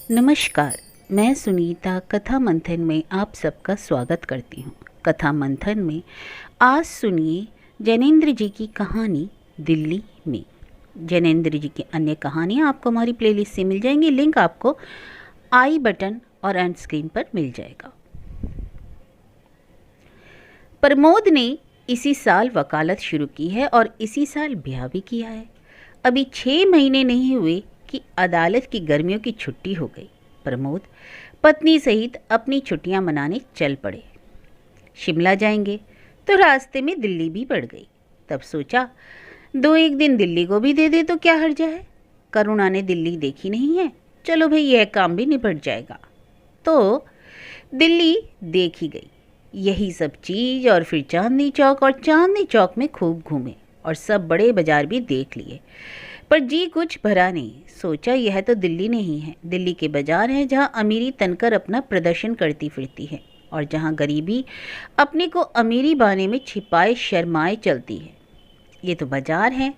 नमस्कार। मैं सुनीता कथा मंथन में आप सबका स्वागत करती हूँ। कथा मंथन में आज सुनिए जैनेन्द्र जी की कहानी दिल्ली में। जैनेन्द्र जी की अन्य कहानियाँ आपको हमारी प्लेलिस्ट से मिल जाएंगी। लिंक आपको आई बटन और एंड स्क्रीन पर मिल जाएगा। प्रमोद ने इसी साल वकालत शुरू की है और इसी साल ब्याह भी किया है। अभी 6 महीने नहीं हुए कि अदालत की गर्मियों की छुट्टी हो गई। प्रमोद पत्नी सहित अपनी छुट्टियां मनाने चल पड़े। शिमला जाएंगे तो रास्ते में दिल्ली भी पड़ गई। तब सोचा 2-1 दिन दिल्ली को भी दे दे तो क्या हर्जा है। करुणा ने दिल्ली देखी नहीं है, चलो भाई यह काम भी निपट जाएगा। तो दिल्ली देखी गई, यही सब चीज़, और फिर चांदनी चौक, और चांदनी चौक में खूब घूमे और सब बड़े बाजार भी देख लिए, पर जी कुछ भरा नहीं। सोचा यह तो दिल्ली नहीं है, दिल्ली के बाजार हैं जहाँ अमीरी तनकर अपना प्रदर्शन करती फिरती है और जहाँ गरीबी अपने को अमीरी बाने में छिपाए शर्माए चलती है। ये तो बाजार हैं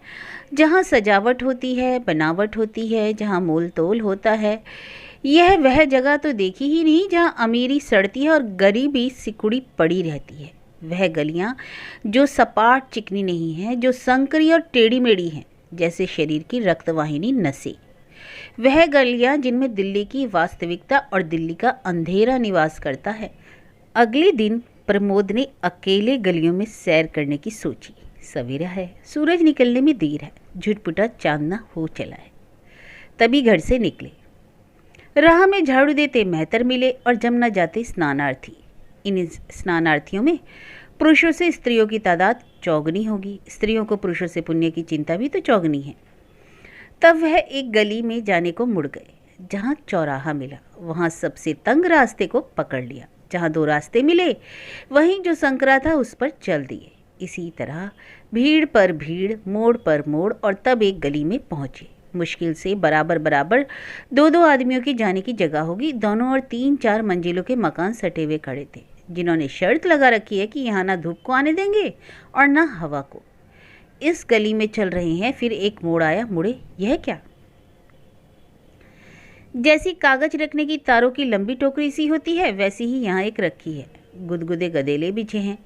जहाँ सजावट होती है, बनावट होती है, जहाँ मोल तोल होता है। यह वह जगह तो देखी ही नहीं जहाँ अमीरी सड़ती है और गरीबी सिकुड़ी पड़ी रहती है। वह गलियाँ जो सपाट चिकनी नहीं हैं, जो संकरी और टेढ़ी मेढ़ी हैं जैसे शरीर की रक्तवाहिनी नसें। वह गलियां जिनमें दिल्ली की वास्तविकता और दिल्ली का अंधेरा निवास करता है। अगले दिन प्रमोद ने अकेले गलियों में सैर करने की सोची। सवेरा है, सूरज निकलने में देर है, झुटपुटा चांदना हो चला है। तभी घर से निकले। राह में झाड़ू देते मेहतर मिले और जमुना जाते स्नानार्थी। इन स्नानार्थियों में पुरुषों से स्त्रियों की तादाद चौगनी होगी। स्त्रियों को पुरुषों से पुण्य की चिंता भी तो चौगनी है। तब वह एक गली में जाने को मुड़ गए। जहाँ चौराहा मिला वहाँ सबसे तंग रास्ते को पकड़ लिया। जहाँ 2 रास्ते मिले वहीं जो संकरा था उस पर चल दिए। इसी तरह भीड़ पर भीड़, मोड़ पर मोड़, और तब एक गली में पहुँचे। मुश्किल से बराबर बराबर 2-2 आदमियों की जाने की जगह होगी। दोनों और 3-4 मंजिलों के मकान सटे हुए खड़े थे, जिन्होंने शर्त लगा रखी है कि यहाँ ना धूप को आने देंगे और ना हवा को। इस गली में चल रहे हैं, फिर एक मोड़ आया। मुड़े, यह क्या? जैसी कागज रखने की तारों की लंबी टोकरी सी होती है, वैसी ही यहाँ एक रखी है। गुदगुदे गदेले बिछे हैं,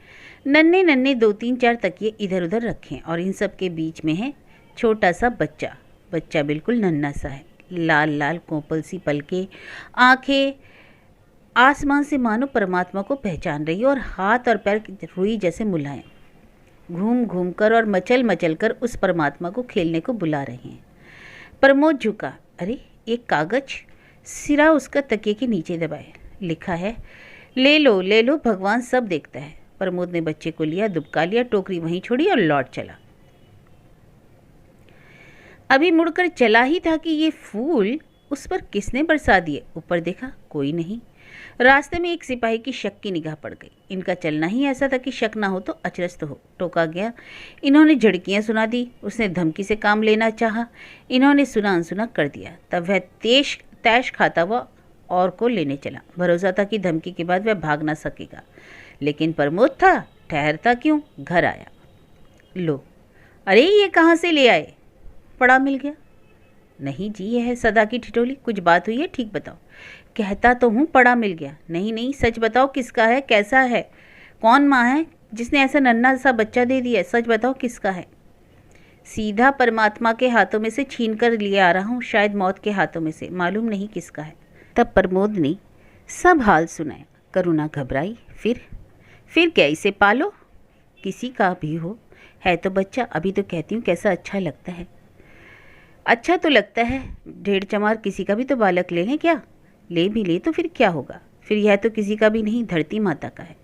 नन्हे नन्हे 2-3-4 तकिए इधर उधर रखे हैं, और इन सब के बीच में है छोटा सा बच्चा। बच्चा बिल्कुल नन्हा सा है, लाल लाल कोपल सी पलके, आंखें आसमान से मानो परमात्मा को पहचान रही है, और हाथ और पैर रुई जैसे मुलायम। घूम घूम कर और मचल मचल कर उस परमात्मा को खेलने को बुला रहे हैं। प्रमोद झुका। अरे, एक कागज। सिरा उसका तकिए के नीचे दबाए। लिखा है, ले लो ले लो, भगवान सब देखता है। प्रमोद ने बच्चे को लिया, दुबका लिया, टोकरी वहीं छोड़ी और लौट चला। अभी मुड़कर चला ही था कि ये फूल उस पर किसने बरसा दिए। ऊपर देखा, कोई नहीं। रास्ते में एक सिपाही की शक की निगाह पड़ गई। इनका चलना ही ऐसा था कि शक ना हो तो अचरज तो हो। टोका गया। इन्होंने झड़कियाँ सुना दी। उसने धमकी से काम लेना चाहा। इन्होंने सुना अनसुना कर दिया। तब वह तैश खाता हुआ और को लेने चला। भरोसा था कि धमकी के बाद वह भाग ना सकेगा, लेकिन प्रमोद था, ठहरता क्यों? घर आया। लो, अरे ये कहाँ से ले आए? पड़ा मिल गया। नहीं जी, यह है सदा की ठिठोली। कुछ बात हुई है, ठीक बताओ। कहता तो हूँ पड़ा मिल गया। नहीं नहीं, सच बताओ, किसका है, कैसा है, कौन माँ है जिसने ऐसा नन्हा सा बच्चा दे दिया? सच बताओ, किसका है? सीधा परमात्मा के हाथों में से छीन कर लिए आ रहा हूँ, शायद मौत के हाथों में से। मालूम नहीं किसका है। तब प्रमोद ने सब हाल सुनाया। करुणा घबराई। फिर क्या, इसे पालो? किसी का भी हो, है तो बच्चा। अभी तो कहती हूँ कैसा अच्छा लगता है। अच्छा तो लगता है, ढेर चमार किसी का भी तो बालक ले लें क्या? ले भी ले तो फिर क्या होगा? फिर यह तो किसी का भी नहीं, धरती माता का है।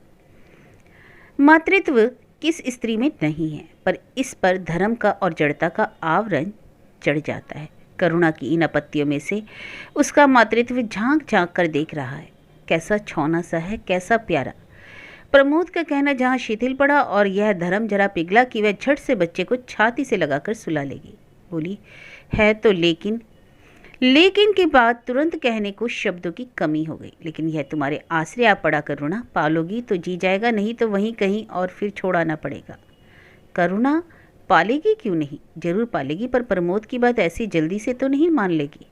मातृत्व किस स्त्री में नहीं है, पर इस पर धर्म का और जड़ता का आवरण चढ़ जाता है। करुणा की इन आपत्तियों में से उसका मातृत्व झांक झांक कर देख रहा है। कैसा छौना सा है, कैसा प्यारा। प्रमोद का कहना जहाँ शिथिल पड़ा और यह धर्म जरा पिघला कि वह झट से बच्चे को छाती से लगाकर सुला लेगी। बोली, है तो लेकिन के बाद तुरंत कहने को शब्दों की कमी हो गई। लेकिन यह तुम्हारे आश्रय आ पड़ा करुणा, पालोगी तो जी जाएगा, नहीं तो वहीं कहीं और फिर छोड़ाना पड़ेगा। करुणा पालेगी क्यों नहीं, जरूर पालेगी, पर प्रमोद की बात ऐसी जल्दी से तो नहीं मान लेगी।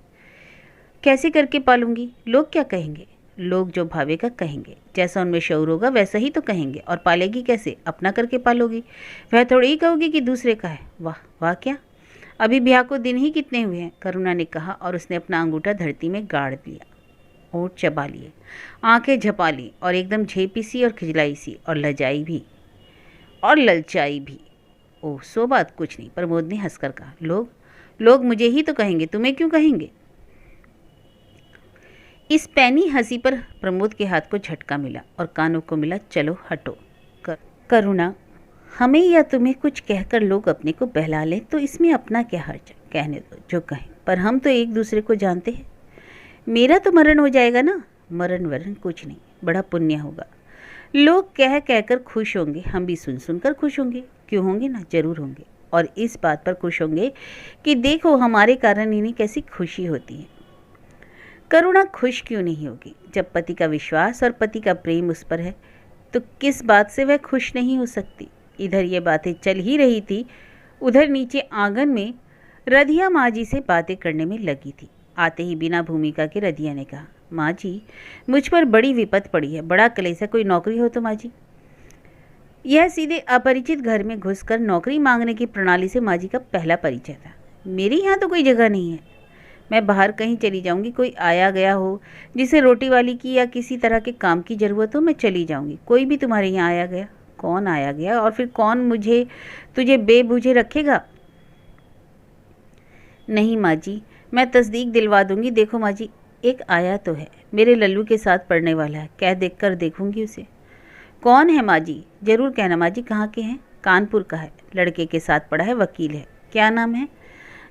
कैसे करके पालूंगी? लोग क्या कहेंगे? लोग जो भावेगा कहेंगे, जैसा उनमें शऊर होगा वैसा ही तो कहेंगे। और पालेगी कैसे? अपना करके पालोगी। वह थोड़ी ही कहोगी कि दूसरे का है। वाह वाह, क्या अभी ब्याह को दिन ही कितने हुए हैं? करुणा ने कहा और उसने अपना अंगूठा धरती में गाड़ दिया। होंठ चबा लिए, आंखें झपा ली और एकदम झेपी सी और खिजलाई सी और लजाई भी और ललचाई भी। ओह, सो बात कुछ नहीं, प्रमोद ने हंसकर कहा। लोग लोग मुझे ही तो कहेंगे, तुम्हें क्यों कहेंगे? इस पैनी हंसी पर प्रमोद के हाथ को झटका मिला और कानों को मिला, चलो हटो। करुणा, हमें या तुम्हें कुछ कहकर लोग अपने को बहला लें तो इसमें अपना क्या हर्ज? कहने दो जो कहें, पर हम तो एक दूसरे को जानते हैं। मेरा तो मरण हो जाएगा ना। मरण वरण कुछ नहीं, बड़ा पुण्य होगा। लोग कह कहकर खुश होंगे, हम भी सुन सुनकर खुश होंगे। क्यों होंगे ना, जरूर होंगे। और इस बात पर खुश होंगे कि देखो हमारे कारण इन्हें कैसी खुशी होती है। करुणा खुश क्यों नहीं होगी? जब पति का विश्वास और पति का प्रेम उस पर है तो किस बात से वह खुश नहीं हो सकती? इधर ये बातें चल ही रही थी, उधर नीचे आंगन में रधिया माँ जी से बातें करने में लगी थी। आते ही बिना भूमिका के रधिया ने कहा, माँ जी मुझ पर बड़ी विपत पड़ी है, बड़ा कलेश है, कोई नौकरी हो तो माँ जी। यह सीधे अपरिचित घर में घुसकर नौकरी मांगने की प्रणाली से माँ जी का पहला परिचय था। मेरी यहाँ तो कोई जगह नहीं है, मैं बाहर कहीं चली जाऊंगी। कोई आया गया हो जिसे रोटी वाली की या किसी तरह के काम की ज़रूरत हो, मैं चली जाऊंगी। कोई भी तुम्हारे यहाँ आया गया? कौन आया गया? और फिर कौन मुझे तुझे बेबूझे रखेगा? नहीं माँ जी, मैं तस्दीक दिलवा दूंगी। देखो माँ जी, एक आया तो है, मेरे लल्लू के साथ पढ़ने वाला है, कह देख कर देखूंगी उसे। कौन है माँ जी? जरूर कहना माँ जी। कहाँ के हैं? कानपुर का है, लड़के के साथ पढ़ा है, वकील है। क्या नाम है?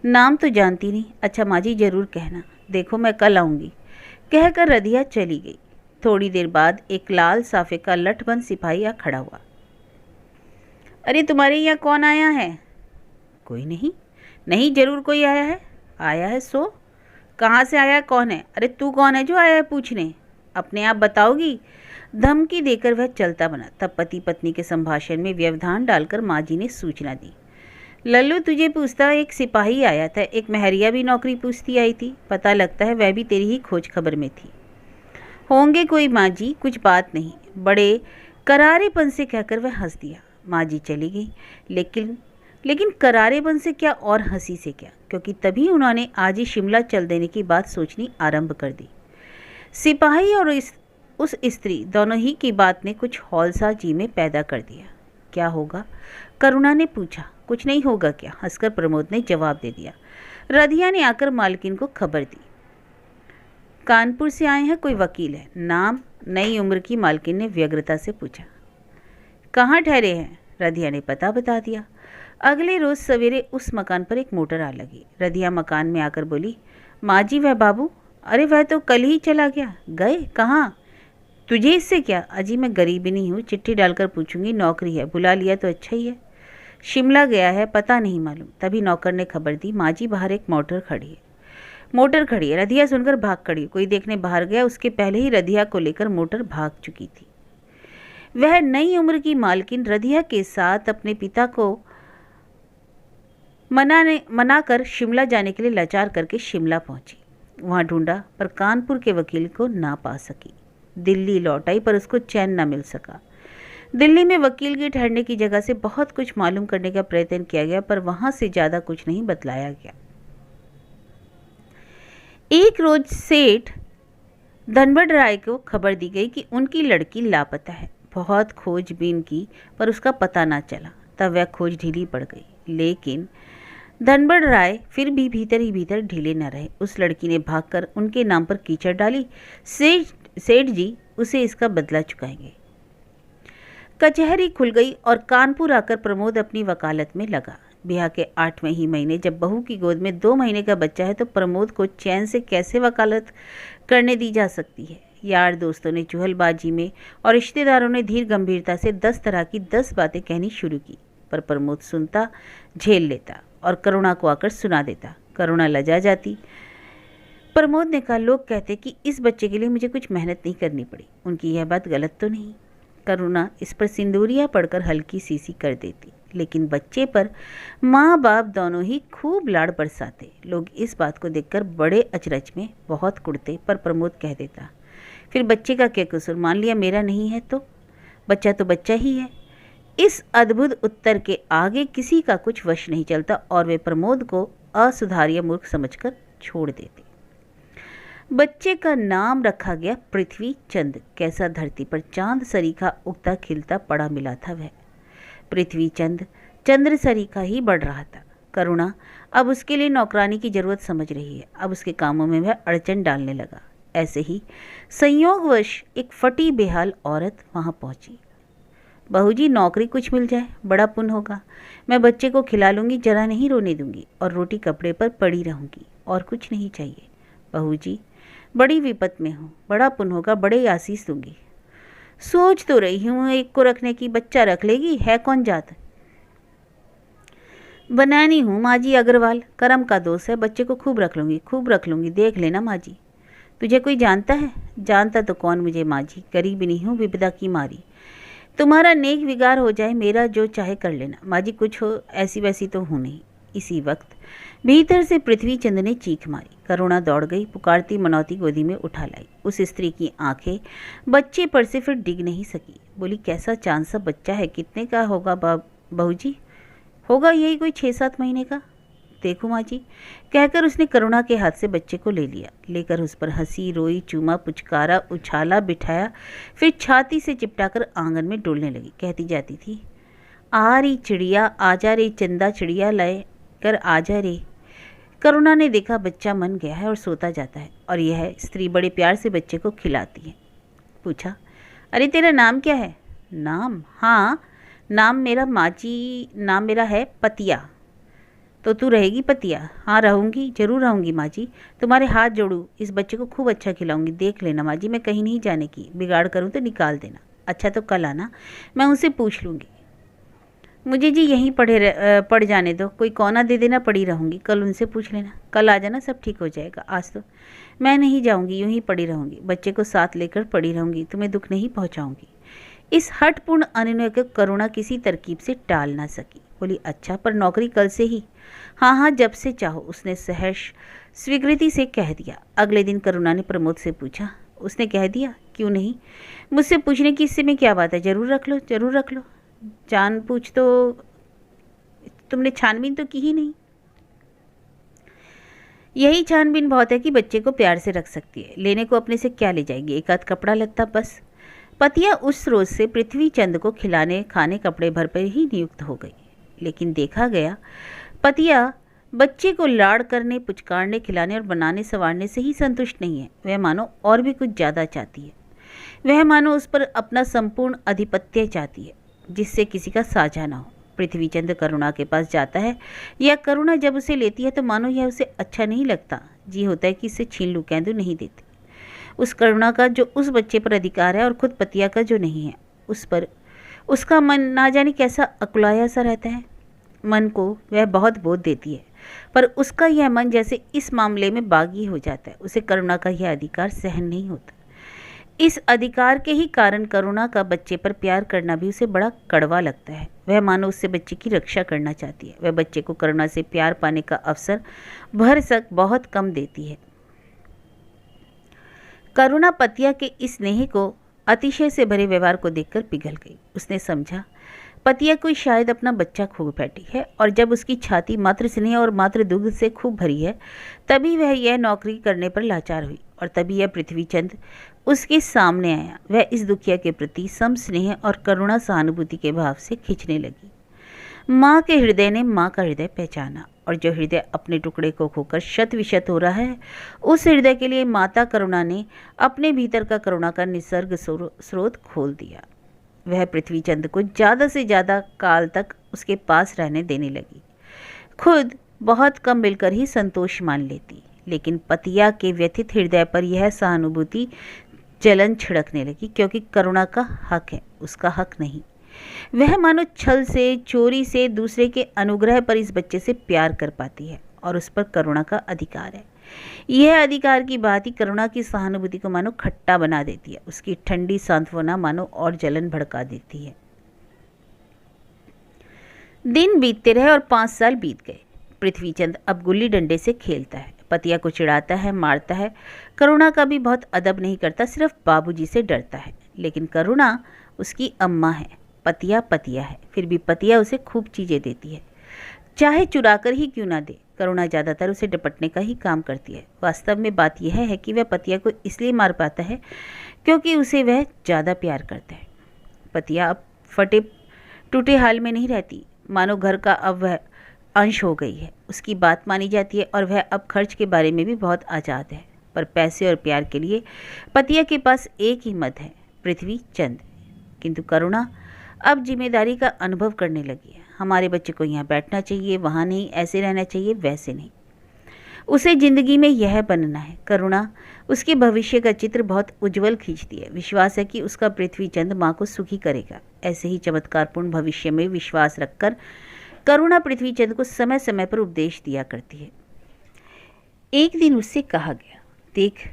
नाम तो जानती नहीं। अच्छा माँ जी, जरूर कहना। देखो मैं कल आऊँगी। कहकर रधिया चली गई। थोड़ी देर बाद एक लाल साफे का लठबंद सिपाही आ खड़ा हुआ। अरे तुम्हारे यहाँ कौन आया है? कोई नहीं। नहीं, जरूर कोई आया है। आया है सो? कहाँ से आया, कौन है? अरे तू कौन है जो आया है पूछने? अपने आप बताओगी? धमकी देकर वह चलता बना। तब पति पत्नी के संभाषण में व्यवधान डालकर माँ जी ने सूचना दी, लल्लू तुझे पूछता एक सिपाही आया था, एक महरिया भी नौकरी पूछती आई थी। पता लगता है वह भी तेरी ही खोज खबर में थी। होंगे कोई माँ जी, कुछ बात नहीं। बड़े करारेपन से कहकर वह हंस दिया। माँ जी चली गई। लेकिन करारेपन से क्या और हंसी से क्या, क्योंकि तभी उन्होंने आज ही शिमला चल देने की बात सोचनी आरंभ कर दी। सिपाही और उस स्त्री दोनों ही की बात ने कुछ हौलसा जी में पैदा कर दिया। क्या होगा? करुणा ने पूछा। कुछ नहीं होगा क्या, हंसकर प्रमोद ने जवाब दे दिया। रधिया ने आकर मालकिन को खबर दी। कानपुर से आए हैं, कोई वकील है। नाम? नई उम्र की मालकिन ने व्यग्रता से पूछा। कहाँ ठहरे हैं? रधिया ने पता बता दिया। अगले रोज सवेरे उस मकान पर एक मोटर आ लगी। रधिया मकान में आकर बोली, माँ जी वह बाबू? अरे वह तो कल ही चला गया। गए? कहाँ? तुझे इससे क्या? अजी मैं गरीब ही नहीं हूँ, चिट्ठी डालकर पूछूंगी। नौकरी है, बुला लिया तो अच्छा ही है। शिमला गया है, पता नहीं मालूम। तभी नौकर ने खबर दी, माँ जी बाहर एक मोटर खड़ी है। मोटर खड़ी है। रधिया सुनकर भाग खड़ी। कोई देखने बाहर गया, उसके पहले ही रधिया को लेकर मोटर भाग चुकी थी। वह नई उम्र की मालकिन रधिया के साथ अपने पिता को मना कर शिमला जाने के लिए लाचार करके शिमला पहुंची। वहां ढूंढा पर कानपुर के वकील को ना पा सकी। दिल्ली लौट आई पर उसको चैन न मिल सका। दिल्ली में वकील के ठहरने की जगह से बहुत कुछ मालूम करने का प्रयत्न किया गया, पर वहां से ज्यादा कुछ नहीं बतलाया गया। एक रोज सेठ धनबड़ राय को खबर दी गई कि उनकी लड़की लापता है। बहुत खोजबीन की पर उसका पता ना चला। तब वह खोज ढीली पड़ गई। लेकिन धनबड़ राय फिर भी भीतर ही भीतर ढीले न रहे। उस लड़की ने भागकर उनके नाम पर कीचड़ डाली। सेठ जी उसे इसका बदला चुकाएंगे। कचहरी खुल गई और कानपुर आकर प्रमोद अपनी वकालत में लगा। ब्याह के 8वें ही महीने जब बहू की गोद में 2 महीने का बच्चा है तो प्रमोद को चैन से कैसे वकालत करने दी जा सकती है। यार दोस्तों ने चुहलबाजी में और रिश्तेदारों ने धीर गंभीरता से 10 तरह की 10 बातें कहनी शुरू की, पर प्रमोद सुनता, झेल लेता और करुणा को आकर सुना देता। करुणा लजा जाती। प्रमोद ने कहा, लोग कहते कि इस बच्चे के लिए मुझे कुछ मेहनत नहीं करनी पड़ी। उनकी यह बात गलत तो नहीं? करुणा इस पर सिंदूरिया पड़कर हल्की सीसी कर देती। लेकिन बच्चे पर माँ बाप दोनों ही खूब लाड़ बरसाते। लोग इस बात को देखकर बड़े अचरज में बहुत कुड़ते, पर प्रमोद कह देता, फिर बच्चे का क्या कसूर, मान लिया मेरा नहीं है तो बच्चा तो बच्चा ही है। इस अद्भुत उत्तर के आगे किसी का कुछ वश नहीं चलता और वे प्रमोद को असुधार्य मूर्ख समझकर छोड़ देते। बच्चे का नाम रखा गया पृथ्वी चंद। कैसा धरती पर चांद सरीखा उगता खिलता पड़ा मिला था वह। पृथ्वी चंद चंद्र सरीखा ही बढ़ रहा था। करुणा अब उसके लिए नौकरानी की जरूरत समझ रही है। अब उसके कामों में वह अड़चन डालने लगा। ऐसे ही संयोगवश एक फटी बेहाल औरत वहां पहुंची। बहू जी, नौकरी कुछ मिल जाए, बड़ा पुण्य होगा। मैं बच्चे को खिला लूँगी, जरा नहीं रोने दूंगी, और रोटी कपड़े पर पड़ी रहूँगी, और कुछ नहीं चाहिए। बहू जी, बड़ी विपत में हूँ, बड़ा पुण्य होगा, बड़े आशीष दूंगी। सोच तो रही हूँ एक को रखने की, बच्चा रख लेगी, है कौन जात। बनानी हूँ माँ जी अग्रवाल, कर्म का दोष है, बच्चे को खूब रख लूँगी, खूब रख लूँगी, देख लेना माँ जी। तुझे कोई जानता है? जानता तो कौन मुझे माँ जी, गरीब नहीं हूँ, विपदा की मारी। तुम्हारा नेक विगार हो जाए, मेरा जो चाहे कर लेना माँ जी, कुछ हो ऐसी वैसी तो हूँ नहीं। इसी वक्त भीतर से पृथ्वी चंद ने चीख मारी। करुणा दौड़ गई, पुकारती मनौती गोदी में उठा लाई। उस स्त्री की आंखें बच्चे पर से फिर डिग नहीं सकी। बोली, कैसा चांद सा बच्चा है, कितने का होगा बहू जी? होगा यही कोई 6-7 महीने का। देखो माँ जी, कहकर उसने करुणा के हाथ से बच्चे को ले लिया। लेकर उस पर हंसी, रोई, चूमा, पुचकारा, उछाला, बिठाया, फिर छाती से चिपटाकर आंगन में डोलने लगी। कहती जाती थी, आ रही चिड़िया, आजा रे चंदा, चिड़िया लाए कर आजा रे। करुणा ने देखा बच्चा मन गया है और सोता जाता है, और यह स्त्री बड़े प्यार से बच्चे को खिलाती है। पूछा, अरे तेरा नाम क्या है? नाम? हाँ, नाम मेरा माँ जी, नाम मेरा है पतिया। तो तू रहेगी पतिया? हाँ रहूँगी, जरूर रहूँगी माँ जी, तुम्हारे हाथ जोड़ूँ, इस बच्चे को खूब अच्छा खिलाऊंगी। देख लेना माँ जी, मैं कहीं नहीं जाने की, बिगाड़ करूँ तो निकाल देना। अच्छा तो कल आना, मैं उनसे पूछ लूँगी। मुझे जी यहीं पढ़ जाने दो, कोई कोना दे देना, पड़ी रहूँगी, कल उनसे पूछ लेना। कल आ जाना, सब ठीक हो जाएगा। आज तो मैं नहीं जाऊँगी, यूँ ही पड़ी रहूँगी, बच्चे को साथ लेकर पड़ी रहूँगी, तुम्हें दुख नहीं पहुँचाऊँगी। इस हठपूर्ण अनुनय को करुणा किसी तरकीब से टाल ना सकी। बोली, अच्छा, पर नौकरी कल से ही? हाँ हाँ, जब से चाहो, उसने सहर्ष स्वीकृति से कह दिया। अगले दिन करुणा ने प्रमोद से पूछा। उसने कह दिया, क्यों नहीं, मुझसे पूछने की इससे में क्या बात है, जरूर रख लो, जरूर रख लो। जान पूछ तो तुमने छानबीन तो की ही नहीं। यही छानबीन बहुत है कि बच्चे को प्यार से रख सकती है, लेने को अपने से क्या ले जाएगी, एक आध कपड़ा लगता बस। पतिया उस रोज से पृथ्वी चंद को खिलाने, खाने, कपड़े भर पर ही नियुक्त हो गई। लेकिन देखा गया, पतिया बच्चे को लाड़ करने, पुचकारने, खिलाने और बनाने संवारने से ही संतुष्ट नहीं है। वह मानो और भी कुछ ज़्यादा चाहती है। वह मानो उस पर अपना संपूर्ण आधिपत्य चाहती है, जिससे किसी का साझा ना हो। पृथ्वीचंद करुणा के पास जाता है, या करुणा जब उसे लेती है तो मानो यह उसे अच्छा नहीं लगता, जी होता है कि इसे छीन लूँ, कह दूँ, नहीं देती। उस करुणा का जो उस बच्चे पर अधिकार है और खुद पतिया का जो नहीं है, उस पर उसका मन ना जाने कैसा अकुलाया सा रहता है। मन को वह बहुत बोध देती है, पर उसका यह मन जैसे इस मामले में बागी हो जाता है। उसे करुणा का यह अधिकार सहन नहीं होता। इस अधिकार के ही कारण करुणा का बच्चे पर प्यार करना भी उसे बड़ा कड़वा लगता है। वह मानो उससे बच्चे की रक्षा करना चाहती है। वह बच्चे को करुणा से प्यार पाने का अवसर भरसक बहुत कम देती है। करुणा पतिया के इस स्नेह को, अतिशय से भरे व्यवहार को देखकर पिघल गई। उसने समझा पतिया कोई शायद अपना बच्चा खो बैठी है, और जब उसकी छाती मातृ स्नेह और मातृ दुग्ध से खूब भरी है, तभी वह यह नौकरी करने पर लाचार हुई, और तभी यह पृथ्वीचंद उसके सामने आया। वह इस दुखिया के प्रति सम स्नेह और करुणा सहानुभूति के भाव से खींचने लगी। माँ के हृदय ने माँ का हृदय पहचाना, और जो हृदय अपने टुकड़े को खोकर शत विशत हो रहा है, उस हृदय के लिए माता करुणा ने अपने भीतर का करुणा का निसर्ग स्रोत खोल दिया। वह पृथ्वीचंद को ज़्यादा से ज़्यादा काल तक उसके पास रहने देने लगी। खुद बहुत कम मिलकर ही संतोष मान लेती, लेकिन पतिया के व्यथित हृदय पर यह सहानुभूति जलन छिड़कने लगी, क्योंकि करुणा का हक है, उसका हक नहीं। वह मानो छल से, चोरी से दूसरे के अनुग्रह पर इस बच्चे से प्यार कर पाती है, और उस पर करुणा का अधिकार है। यह अधिकार की बात ही करुणा की सहानुभूति को मानो खट्टा बना देती है। उसकी ठंडी सांत्वना मानो और जलन भड़का देती है। दिन बीतते रहे और 5 साल बीत गए। पृथ्वीचंद अब गुल्ली डंडे से खेलता है, पतिया को चिढ़ाता है, मारता है। करुणा का भी बहुत अदब नहीं करता, सिर्फ बाबूजी से डरता है। लेकिन करुणा उसकी अम्मा है, पतिया पतिया है, फिर भी पतिया उसे खूब चीज़ें देती है, चाहे चुरा कर ही क्यों ना दे। करुणा ज़्यादातर उसे डपटने का ही काम करती है। वास्तव में बात यह है कि वह पतिया को इसलिए मार पाता है क्योंकि उसे वह ज़्यादा प्यार करता है। पतिया अब फटे टूटे हाल में नहीं रहती, मानो घर का अब वह अंश हो गई है। उसकी बात मानी जाती है और वह अब खर्च के बारे में भी बहुत आज़ाद है। पर पैसे और प्यार के लिए पतिया के पास एक ही मत है, पृथ्वी चंद। किंतु करुणा अब जिम्मेदारी का अनुभव करने लगी है। हमारे बच्चे को यहाँ बैठना चाहिए, वहाँ नहीं, ऐसे रहना चाहिए, वैसे नहीं। उसे ज़िंदगी में यह बनना है। करुणा उसके भविष्य का चित्र बहुत उज्जवल खींचती है। विश्वास है कि उसका पृथ्वीचंद माँ को सुखी करेगा। ऐसे ही चमत्कारपूर्ण भविष्य में विश्वास रखकर करुणा पृथ्वीचंद को समय समय पर उपदेश दिया करती है। एक दिन उससे कहा गया, देख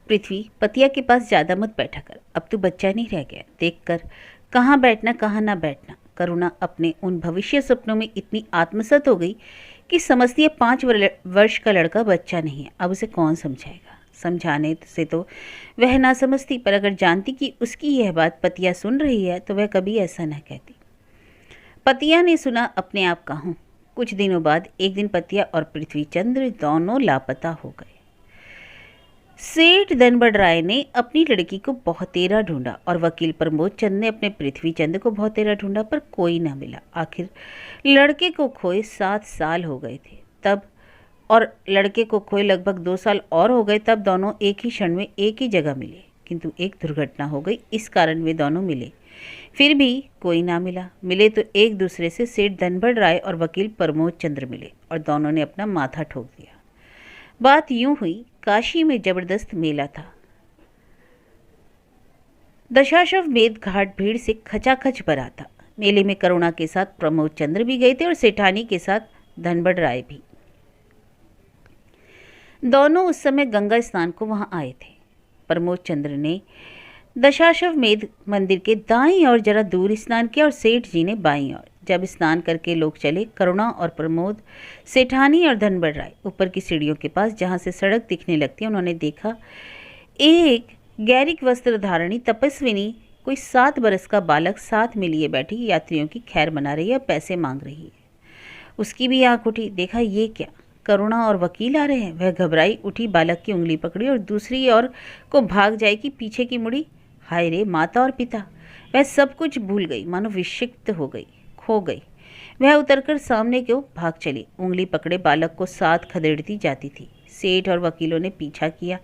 पृथ्वी, पतिया के पास ज़्यादा मत बैठा कर, अब तू बच्चा नहीं रह गया, देख कर कहाँ बैठना कहाँ ना बैठना। करुणा अपने उन भविष्य सपनों में इतनी आत्मसत हो गई कि समझती है 5 वर्ष का लड़का बच्चा नहीं है, अब उसे कौन समझाएगा। समझाने से तो वह ना समझती, पर अगर जानती कि उसकी यह बात पतिया सुन रही है तो वह कभी ऐसा न कहती। पतिया ने सुना अपने आप का हूँ। कुछ दिनों बाद एक दिन पतिया और पृथ्वीचंद्र दोनों लापता हो गए। सेठ धनबड़ राय ने अपनी लड़की को बहुतेरा ढूंढा और वकील प्रमोद चंद ने अपने पृथ्वीचंद को बहुतेरा ढूंढा, पर कोई ना मिला। आखिर लड़के को खोए 7 साल हो गए थे तब, और लड़के को खोए लगभग 2 साल और हो गए तब दोनों एक ही क्षण में एक ही जगह मिले। किंतु एक दुर्घटना हो गई, इस कारण वे दोनों मिले, फिर भी कोई ना मिला। मिले तो एक दूसरे से सेठ धनबड़ राय और वकील प्रमोद चंद्र मिले और दोनों ने अपना माथा ठोक दिया। बात यूं हुई, काशी में जबरदस्त मेला था। दशाश्वमेध घाट भीड़ से खचाखच भरा था। मेले में करुणा के साथ प्रमोद चंद्र भी गए थे और सेठानी के साथ धनबड़ राय भी। दोनों उस समय गंगा स्नान को वहां आए थे। प्रमोद चंद्र ने दशाश्वमेध मंदिर के दाईं और जरा दूर स्नान किया और सेठ जी ने बाईं ओर। जब स्नान करके लोग चले, करुणा और प्रमोद, सेठानी और धनबड़ राय ऊपर की सीढ़ियों के पास, जहां से सड़क दिखने लगती है, उन्होंने देखा एक गैरिक वस्त्र धारणी तपस्विनी, कोई 7 बरस का बालक साथ में लिए बैठी यात्रियों की खैर मना रही है, पैसे मांग रही है। उसकी भी आंख उठी, देखा ये क्या, करुणा और वकील आ रहे हैं। वह घबराई उठी, बालक की उंगली पकड़ी और दूसरी ओर को भाग जाए कि पीछे की मुड़ी। हाय रे, माता और पिता! वह सब कुछ भूल गई, मानो विक्षिप्त हो गई, खो गई। वह उतरकर सामने की ओर भाग चली, उंगली पकड़े बालक को साथ खदेड़ती जाती थी। सेठ और वकीलों ने पीछा किया,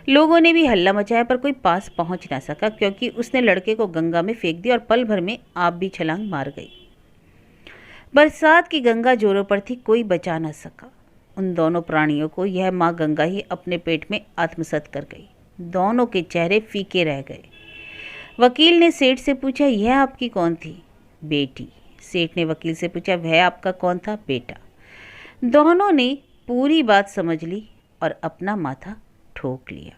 लोगों ने भी हल्ला मचाया, पर कोई पास पहुंच ना सका क्योंकि उसने लड़के को गंगा में फेंक दिया और पल भर में आप भी छलांग मार गई। बरसात की गंगा जोरों पर थी, कोई बचा न सका। उन दोनों प्राणियों को यह माँ गंगा ही अपने पेट में आत्मसात कर गई। दोनों के चेहरे फीके रह गए। वकील ने सेठ से पूछा, यह आपकी कौन थी? बेटी। सेठ ने वकील से पूछा, वह आपका कौन था? बेटा। दोनों ने पूरी बात समझ ली और अपना माथा ठोक लिया।